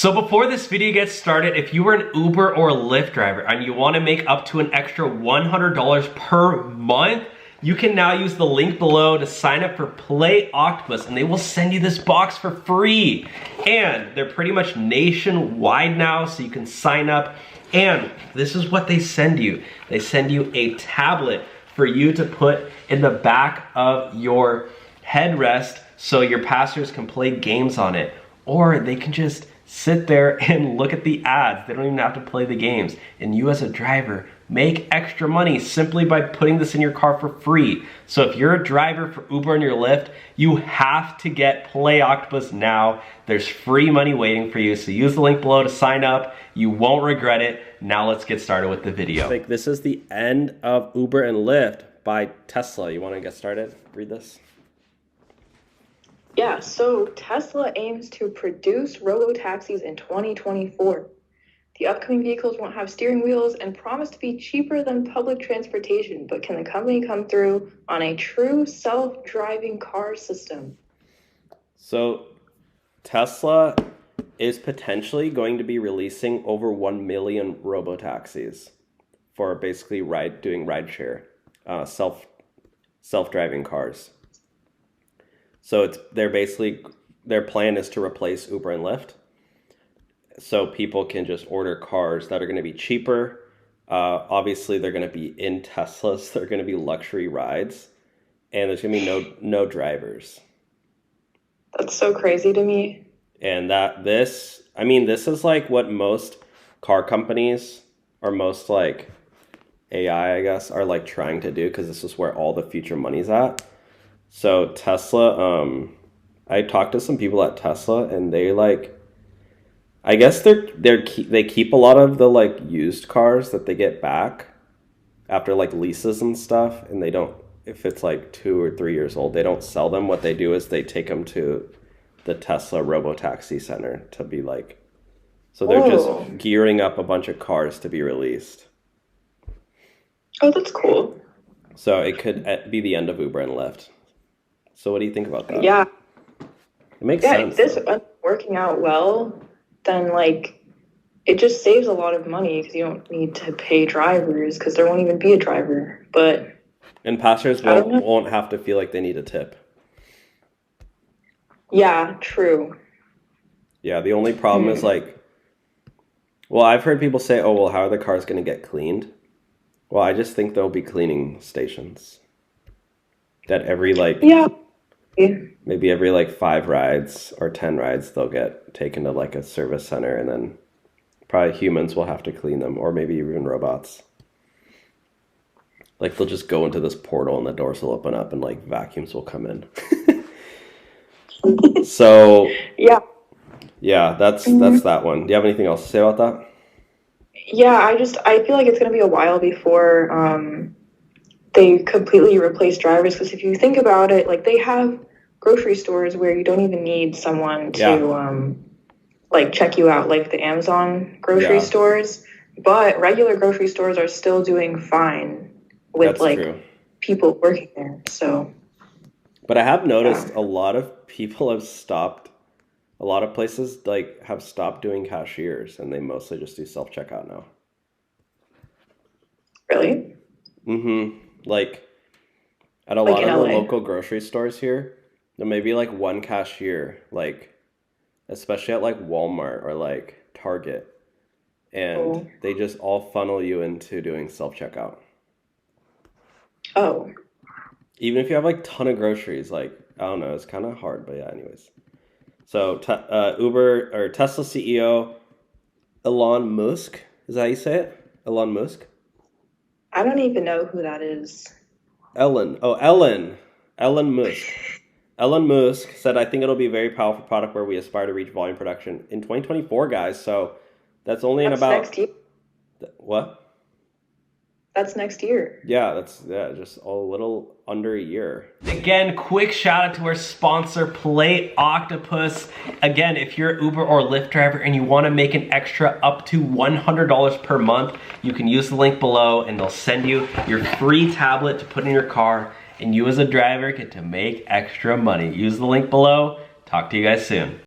So before this video gets started, if you were an Uber or Lyft driver and you want to make up to an extra $100 per month, you can now use the link below to sign up for Play Octopus and they will send you this box for free. And they're pretty much nationwide now, so you can sign up. And this is what they send you. They send you a tablet for you to put in the back of your headrest so your passengers can play games on it. Or they can just sit there and look at the ads. They don't even have to play the games. And you as a driver make extra money simply by putting this in your car for free. So if you're a driver for Uber and your Lyft, you have to get Play Octopus now. There's free money waiting for you. So use the link below to sign up. You won't regret it. Now let's get started with the video. Like, this is the end of Uber and Lyft by Tesla. You want to get started? Read this. Yeah, so Tesla aims to produce robo-taxis in 2024. The upcoming vehicles won't have steering wheels and promise to be cheaper than public transportation, but can the company come through on a true self-driving car system? So Tesla is potentially going to be releasing over 1 million robo-taxis for basically doing rideshare, self-driving cars. So their plan is to replace Uber and Lyft. So people can just order cars that are going to be cheaper. Obviously, they're going to be in Teslas. They're going to be luxury rides. And there's going to be no drivers. That's so crazy to me. And this is like what most car companies or most like AI, I guess, are like trying to do, because this is where all the future money's at. So Tesla, I talked to some people at Tesla, and they like, I guess they keep a lot of the like used cars that they get back after like leases and stuff, and they don't, if it's like 2 or 3 years old, they don't sell them. What they do is they take them to the Tesla Robotaxi Center to be like, so they're just gearing up a bunch of cars to be released. Oh, that's cool. So it could be the end of Uber and Lyft. So what do you think about that? Yeah. It makes sense. If this ends up working out well, then like it just saves a lot of money because you don't need to pay drivers because there won't even be a driver. And passengers won't have to feel like they need a tip. Yeah, true. Yeah, the only problem is like, well, I've heard people say, oh, well, how are the cars going to get cleaned? Well, I just think there'll be cleaning stations that every like... Yeah. Maybe every like 5 rides or 10 rides, they'll get taken to like a service center, and then probably humans will have to clean them, or maybe even robots. Like they'll just go into this portal and the doors will open up and like vacuums will come in. So yeah, that's that one. Do you have anything else to say about that? Yeah, I feel like it's gonna be a while before they completely replace drivers, because if you think about it, like they have grocery stores where you don't even need someone to like check you out, like the Amazon grocery stores, but regular grocery stores are still doing fine with people working there. So, but I have noticed a lot of people have stopped, a lot of places like have stopped doing cashiers, and they mostly just do self-checkout now. Really? Mm-hmm. Like at a lot of the local grocery stores here, there may be like one cashier, like especially at like Walmart or like Target, and they just all funnel you into doing self-checkout. Oh. Even if you have like a ton of groceries, like I don't know, it's kind of hard, but yeah, anyways. So Uber or Tesla CEO Elon Musk, is that how you say it? Elon Musk? I don't even know who that is. Ellen Musk. Elon Musk said, I think it'll be a very powerful product where we aspire to reach volume production in 2024, guys. So that's only in about... next year. What? That's next year. Yeah, just a little under a year. Again, quick shout out to our sponsor, Play Octopus. Again, if you're an Uber or Lyft driver and you want to make an extra up to $100 per month, you can use the link below and they'll send you your free tablet to put in your car, and you as a driver get to make extra money. Use the link below. Talk to you guys soon.